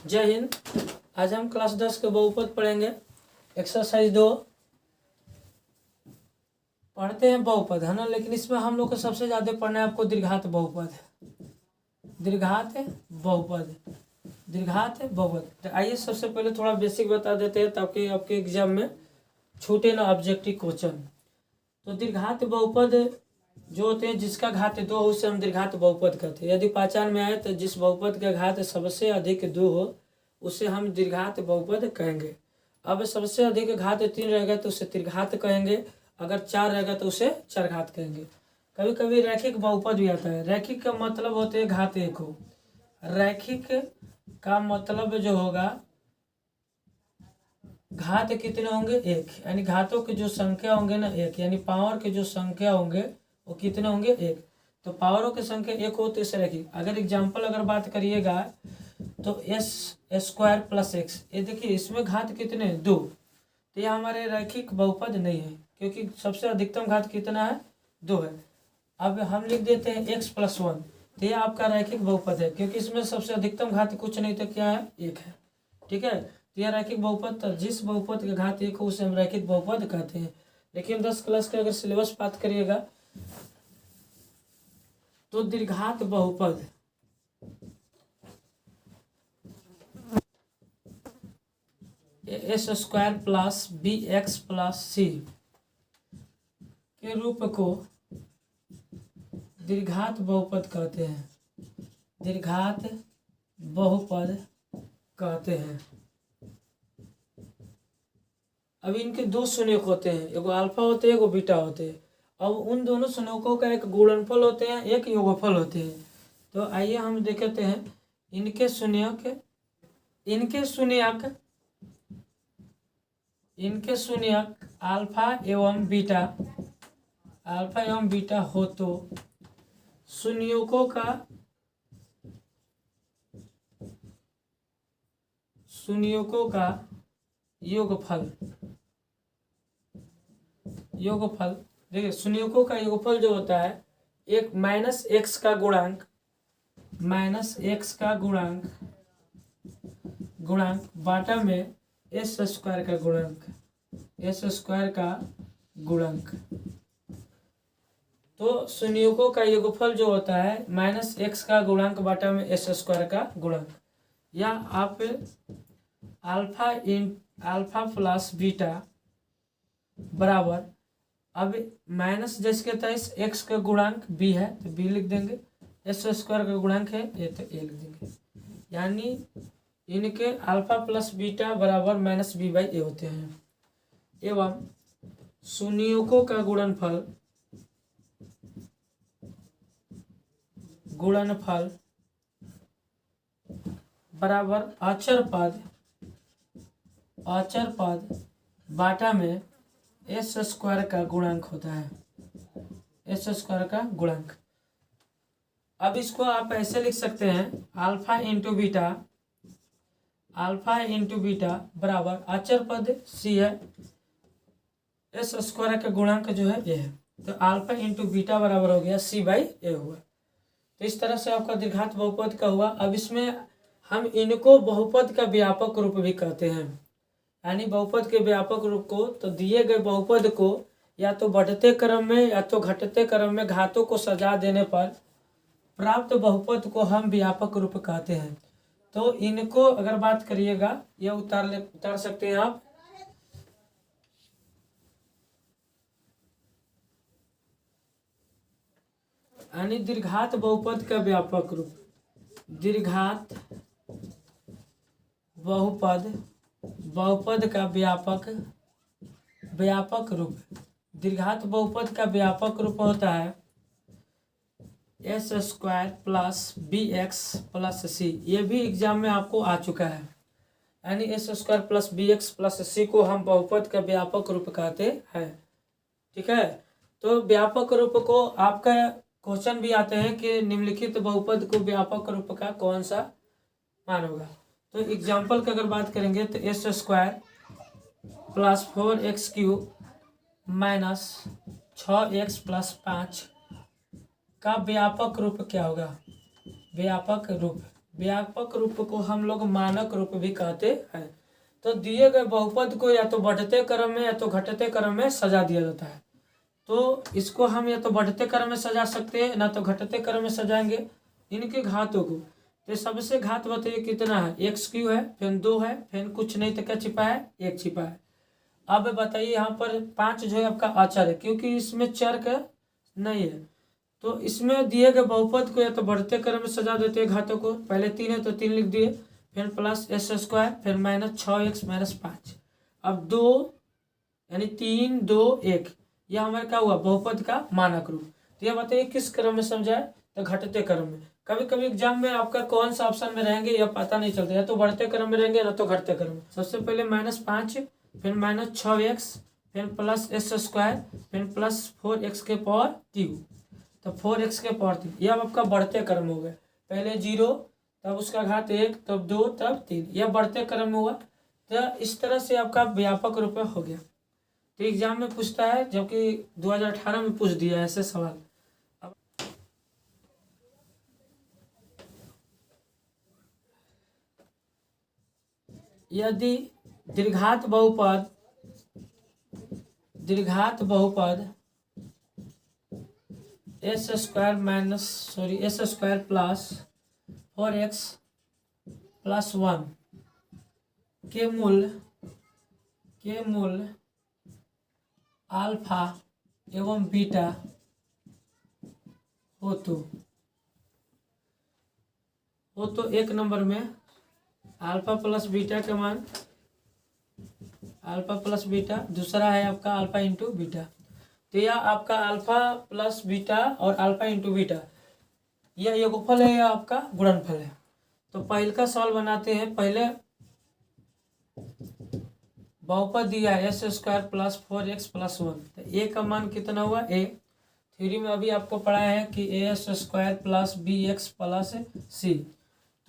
जय हिंद। आज हम क्लास 10 के बहुपद पढ़ेंगे। एक्सरसाइज 2 पढ़ते हैं बहुपद, है ना। लेकिन इसमें हम लोग को सबसे ज़्यादा पढ़ना है आपको दीर्घात बहुपद, दीर्घात बहुपद, दीर्घात बहुपद। तो आइए सबसे पहले थोड़ा बेसिक बता देते हैं ताकि आपके एग्जाम में छूटे ना ऑब्जेक्टिव क्वेश्चन। तो दीर्घात बहुपद जो होते हैं जिसका घात 2 हो उसे हम दीर्घात बहुपद कहते हैं। यदि पहचान में आए तो जिस बहुपद का घात सबसे अधिक 2 हो उसे हम दीर्घात बहुपद कहेंगे। अब सबसे अधिक घात 3 रहेगा तो उसे त्रिघात कहेंगे, अगर 4 रहेगा तो उसे चरघात कहेंगे। कभी कभी रैखिक बहुपद भी आता है। रैखिक का मतलब होते हैं घात 1 हो। रैखिक का मतलब जो होगा घात कितने होंगे 1, यानी घातों की जो संख्या होंगे ना 1, यानी पावर के जो संख्या होंगे वो कितने होंगे 1। तो पावरों की संख्या 1 हो तो इसे रखिए। अगर एग्जाम्पल अगर बात करिएगा तो एस स्क्वायर प्लस एक्स, ये देखिए इसमें घात कितने 2, तो यह हमारे रैखिक बहुपद नहीं है क्योंकि सबसे अधिकतम घात कितना है 2 है। अब हम लिख देते हैं x + 1, तो यह आपका रैखिक बहुपद है क्योंकि इसमें सबसे अधिकतम घात कुछ नहीं तो क्या है 1 है। ठीक है, तो यह रैखिक बहुपद, जिस बहुपद का घात 1 हो उसे हम रैखिक बहुपद कहते हैं। लेकिन 10 क्लास का अगर सिलेबस बात करिएगा तो दीर्घात बहुपद s² + bx + c के रूप को दीर्घात बहुपद कहते हैं, दीर्घात बहुपद कहते हैं। अब इनके 2 संयोग होते हैं, एगो अल्फा होते हैं एगो बीटा होते हैं। अब उन दोनों संयोगों का एक गुणनफल होते हैं एक योगफल होते हैं। तो आइए हम देखते हैं इनके संयोग, इनके संयोग अल्फा एवं बीटा हो तो संयोगों का योगफल देखिए, संयोगों का योगफल जो होता है एक -x का गुणांक, बाटा में s² का गुणांक, तो संयोगों का योगफल जो होता है -x का गुणांक बाटा में s² का गुणांक, या आप अल्फा प्लस बीटा बराबर, अब माइनस जैसे कहता है x का गुणांक b है तो b लिख देंगे, s² का गुणांक है a तो a लिख देंगे। यानी इनके अल्फा प्लस बीटा बराबर -b/a होते हैं। एवं संयोगों का गुणनफल बराबर अचर पद बाटा में s² का गुणांक होता है, s² का गुणांक। अब इसको आप ऐसे लिख सकते हैं अल्फा इंटू बीटा बराबर अचर पद c है, s² का गुणांक जो है a है, तो अल्फा इंटू बीटा बराबर हो गया c/a हुआ। तो इस तरह से आपका दीर्घात बहुपद का हुआ। अब इसमें हम इनको बहुपद का व्यापक रूप भी कहते हैं, यानी बहुपद के व्यापक रूप को, तो दिए गए बहुपद को या तो बढ़ते क्रम में या तो घटते क्रम में घातों को सजा देने पर प्राप्त बहुपद को हम व्यापक रूप कहते हैं। तो इनको अगर बात करिएगा यह उतार सकते हैं आप। यानी दीर्घात बहुपद का व्यापक रूप, दीर्घात बहुपद का व्यापक रूप, दीर्घात बहुपद का व्यापक रूप होता है s² + bx + c। ये भी एग्जाम में आपको आ चुका है, यानी s² + bx + c को हम बहुपद का व्यापक रूप कहते हैं। ठीक है, तो व्यापक रूप को आपका क्वेश्चन भी आते हैं कि निम्नलिखित बहुपद को व्यापक रूप का कौन सा मान होगा। तो एग्जाम्पल की अगर बात करेंगे तो s² + 4x³ - 6x + 5 का व्यापक रूप क्या होगा, व्यापक रूप व्यापक रूप को हम लोग मानक रूप भी कहते हैं। तो दिए गए बहुपद को या तो बढ़ते क्रम में या तो घटते क्रम में सजा दिया जाता है। तो इसको हम या तो बढ़ते क्रम में सजा सकते हैं, ना तो घटते क्रम में सजाएंगे इनके घातों को। तो सबसे घात बताइए कितना है, एक्स क्यू है, फिर 2 है, फिर कुछ नहीं तो क्या छिपा है, 1 छिपा है। अब बताइए यहाँ पर 5 जो है आपका अचर है, क्योंकि इसमें चर का नहीं है। तो इसमें दिए गए बहुपद को या तो बढ़ते क्रम में सजा देते हैं घातों को। पहले 3 है तो 3 लिख दिए, फिर प्लस एस स्क्वायर, फिर माइनस 6x माइनस 5। अब 2 यानी 3 2 1, यह हमारे क्या हुआ, बहुपद का मानक रूप। तो यह बताइए किस क्रम में समझाए, तो घटते क्रम में। कभी कभी एग्जाम में आपका कौन सा ऑप्शन में रहेंगे यह पता नहीं चलता, या तो बढ़ते क्रम में रहेंगे ना तो घटते क्रम में। सबसे पहले -5, फिर -6x, फिर प्लस एस स्क्वायर, फिर प्लस 4x के पावर 3। तो 4x के पावर 3 यह आपका बढ़ते क्रम हो गया। पहले 0, तब उसका घात 1, तब 2, तब 3, यह बढ़ते क्रम में हुआ। तो इस तरह से आपका व्यापक रूप में हो गया। तो एग्जाम में पूछता है, जबकि 2018 में पूछ दिया ऐसे सवाल। यदि दीर्घात बहुपद S square plus 4x plus 1 के मूल अल्फा एवं बीटा हो तो 1 नंबर में अल्फा प्लस बीटा का मान, अल्फा प्लस बीटा, दूसरा है आपका अल्फा इंटू बीटा। तो यह आपका अल्फा प्लस बीटा और अल्फा इंटू बीटा यह योगफल है या आपका गुणनफल है। तो पहले का सवाल बनाते हैं। पहले बहुपद दिया है S square plus 4x plus 1, तो ए का मान कितना हुआ, ए। थ्योरी में अभी आपको पढ़ा है कि ax square plus B X plus C.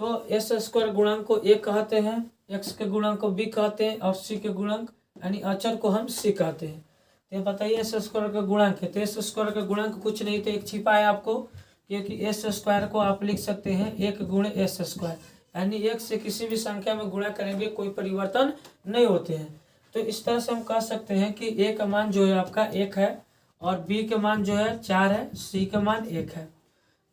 तो एस स्क्वायर गुणांक को ए कहते हैं, एक्स के गुणांक को बी कहते हैं, और सी के गुणांक यानी अचर को हम सी कहते हैं। तो बताइए एस स्क्वायर का गुणांक है, तो एस स्क्वायर का गुणांक कुछ नहीं तो 1 छिपा है आपको, क्योंकि एस स्क्वायर को आप लिख सकते हैं 1 गुणे एस स्क्वायर, यानी 1 से किसी भी संख्या में गुणा करेंगे कोई परिवर्तन नहीं होते हैं। तो इस तरह से हम कह सकते हैं कि ए का मान जो है आपका 1 है, और बी का मान जो है 4 है, सी का मान 1 है।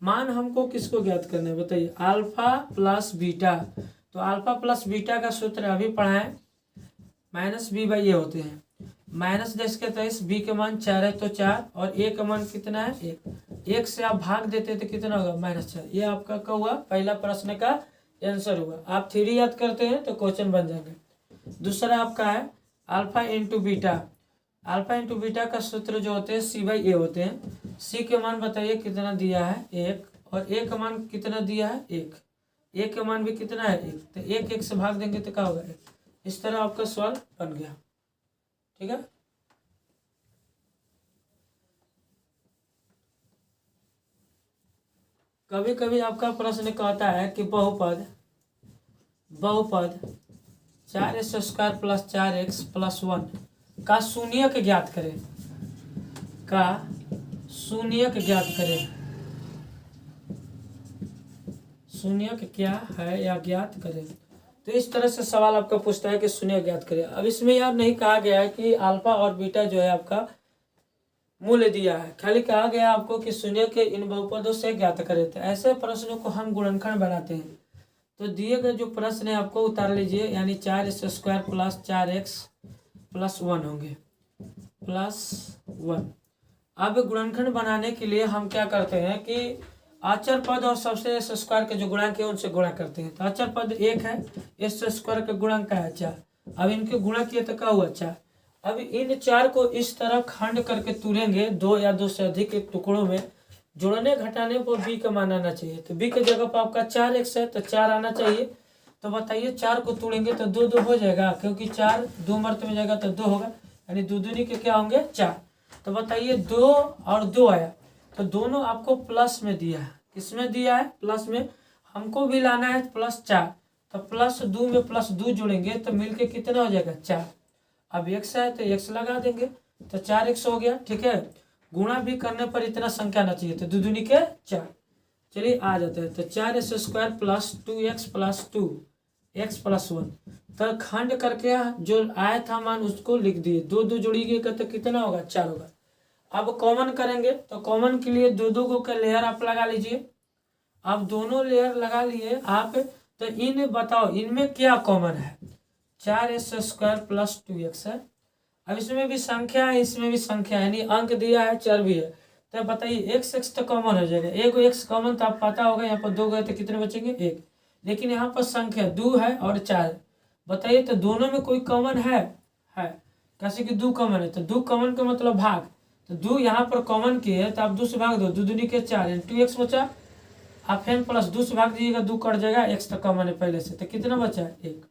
मान हमको किसको ज्ञात करना है बताइए, अल्फा प्लस बीटा। तो अल्फा प्लस बीटा का सूत्र अभी पढ़ा है, माइनस बी बाई ए होते हैं। माइनस 10 के 23, बी का मान 4 है तो 4, और ए का मान कितना है, 1। 1 से आप भाग देते तो कितना होगा, -4। ये आपका क्या हुआ, पहला प्रश्न का आंसर हुआ। आप थ्योरी याद करते हैं तो क्वेश्चन बन जाएंगे। दूसरा आपका है alpha into beta. Alpha into beta का सूत्र जो होते हैं सी बाई ए होते हैं। सी के मान बताइए कितना दिया है, 1, और ए का मान कितना दिया है, 1। ए का मान भी कितना है, 1। तो 1 से भाग देंगे तो क्या होगा, 1। इस तरह आपका सवाल बन गया, ठीक है। कभी कभी आपका प्रश्न कहता है कि बहुपद 4x square plus 4x plus 1 का शून्यक ज्ञात करें, शून्यक क्या है या ज्ञात करें। तो इस तरह से सवाल आपका पूछता है कि शून्यक ज्ञात करें। अब इसमें यार नहीं कहा गया है कि अल्फा और बीटा जो है आपका मूल्य दिया है, खाली कहा गया आपको कि शून्यक के इन बहुपदों से ज्ञात करें। तो ऐसे प्रश्नों को हम गुणनखंड बनाते हैं। तो दिए गए जो प्रश्न है आपको उतार लीजिए, यानी 4x square plus 4x plus 1 होंगे, प्लस 1। अब गुणनखंड बनाने के लिए हम क्या करते हैं कि अचर पद और सबसे एस स्क्वायर के जो गुणांक है उनसे गुणा करते हैं। तो अचर पद 1 है, एस स्क्वायर का गुणांक है 4। अब इनके गुणा किए तो क्या हुआ, 4। अब इन 4 को इस तरह खंड करके तोड़ेंगे, 2 या 2 से अधिक के टुकड़ों में। जोड़ने घटाने पर बी का मान आना चाहिए। तो बी के जगह पर आपका 4x है तो 4 आना चाहिए। तो बताइए 4 को तोड़ेंगे तो 2 2 हो जाएगा, क्योंकि 4 2 मर्त में जाएगा तो 2 होगा, यानी 2 दूनी के क्या होंगे, 4। तो बताइए 2 और 2 आया, तो दोनों आपको प्लस में दिया है। किसमें दिया है, प्लस में। हमको भी लाना है प्लस 4, तो प्लस 2 में प्लस 2 जोड़ेंगे तो मिलके कितना हो जाएगा, 4। अब x है तो x लगा देंगे, तो 4x हो गया, ठीक है। गुणा भी करने पर इतना संख्या आना चाहिए, तो 2 दूनी के 4। चलिए आ जाते हैं। तो 4s² plus 2x plus 2 x plus 1, तो खंड करके जो आया था मान उसको लिख दिए। दो दो जोड़िएगा तो कितना होगा, 4 होगा। अब कॉमन करेंगे तो कॉमन के लिए दो दो को का लेयर आप लगा लीजिए। अब दोनों लेयर लगा लिए आप, तो इन बताओ इनमें क्या कॉमन है, 4s² प्लस 2x है। अब इसमें भी संख्या है, इसमें भी संख्या है, यानी अंक दिया है, चर भी है। तो बताइए x तो कॉमन हो जाएगा, एक x कॉमन तो आप पता होगा, यहाँ पर 2 गए तो कितने बचेंगे, 1। लेकिन यहाँ पर संख्या 2 है और 4। बताइए तो दोनों में कोई कॉमन है कैसे कि 2 कॉमन है, तो 2 कॉमन का मतलब भाग। तो 2 यहाँ पर कॉमन की है तो आप 2 से भाग दो, 2 दूनी के 4 यानी 2x बचा। आप n प्लस 2 से भाग दीजिएगा, 2 कट जाएगा, x तो कॉमन है पहले से, तो कितना बचा, 1।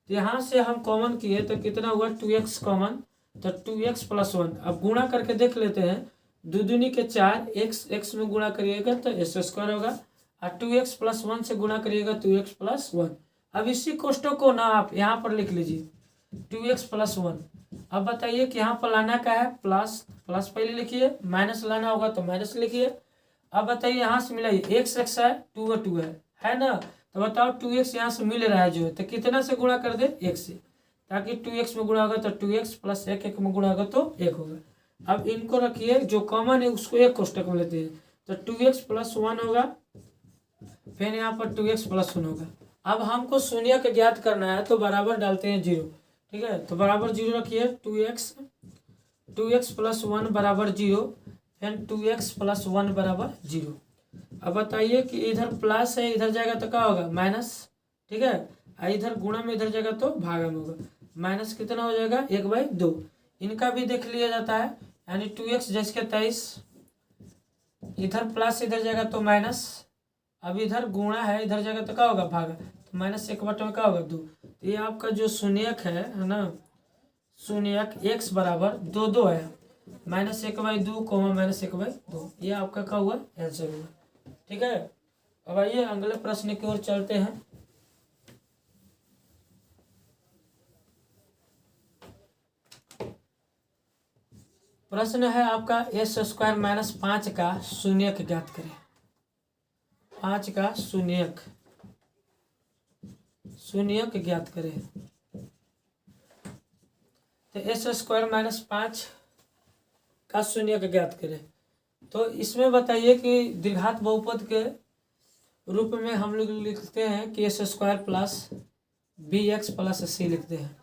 तो यहाँ से हम कॉमन किए तो कितना हुआ, 2x कॉमन, तो 2x प्लस 1। अब गुणा करके देख लेते हैं, 2 दूनी के 4, x में गुणा करिएगा तो s² होगा, और 2x प्लस 1 से गुणा करिएगा 2x प्लस 1। अब इसी कोष्टक को ना आप यहाँ पर लिख लीजिए 2x प्लस 1। अब बताइए कि यहाँ पर लाना क्या है, प्लस प्लस पहले लिखिए, माइनस लाना होगा तो माइनस लिखिए। अब बताइए यहाँ से मिलाइए, x है, 2 है ना, तो बताओ 2x यहाँ से मिल रहा है जो है, तो कितना से गुणा कर दे, 1 से, ताकि 2x में गुणा होगा तो 2x प्लस 1 में गुणा होगा तो 1 होगा। अब इनको रखिए, जो कॉमन है उसको एक कोष्टक में लेते हैं, तो 2x प्लस 1 होगा, फिर यहाँ पर 2x प्लस 1 होगा। अब हमको शून्य का ज्ञात करना है तो बराबर डालते हैं 0, ठीक है। तो बराबर 0 रखिए, 2x प्लस 1 बराबर 0, फिर 2x प्लस 1 बराबर 0। अब बताइए कि इधर प्लस है, इधर जाएगा तो क्या होगा, माइनस, ठीक है। इधर गुणा में इधर जाएगा तो भागा में होगा, माइनस कितना हो जाएगा, 1/2। इनका भी देख लिया जाता है, यानी 2x जैसे 23, इधर प्लस इधर जाएगा तो माइनस, अब इधर गुणा है, इधर जाएगा तो क्या होगा, भागा, तो -1/2 में क्या होगा, 2। तो ये आपका जो शून्यक है ना, शून्यक x बराबर 2 है, -1/2 -1/2, ये आपका क्या हुआ, आंसर हुआ, ठीक है। अब आइए अगले प्रश्न की ओर चलते हैं। प्रश्न है आपका s² -5 का शून्यक ज्ञात करें। 5 का शून्यक ज्ञात करें। तो s² -5 का शून्यक ज्ञात करें। तो इसमें बताइए कि द्विघात बहुपद के रूप में हम लोग लिखते हैं कि s² plus bx plus c लिखते हैं,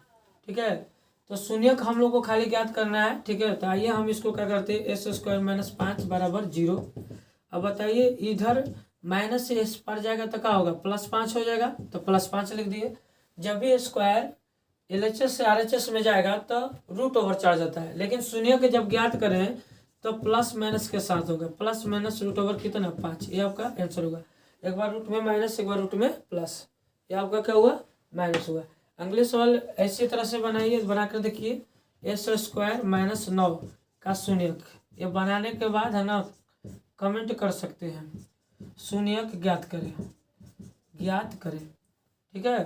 ठीक है। तो शून्यक हम लोग को खाली ज्ञात करना है, ठीक है। तो आइए हम इसको क्या करते हैं, s² -5 बराबर 0। अब बताइए इधर माइनस से s पर जाएगा तो क्या होगा, +5 हो जाएगा, तो +5 लिख दिए। जब भी स्क्वायर LHS से RHS में जाएगा तो √ओवर चढ़ जाता है, लेकिन शून्य के जब ज्ञात करें तो प्लस माइनस के साथ होगा, प्लस माइनस √ओवर कितना, 5, ये आपका आंसर होगा। एक बार रूट में माइनस, एक बार रूट में प्लस, ये आपका क्या हुआ, माइनस हुआ। अगले सवाल ऐसी तरह से बनाइए, बनाकर देखिए, s² -9 का शून्यक। ये बनाने के बाद है ना कमेंट कर सकते हैं, शून्यक ज्ञात करें, ठीक है।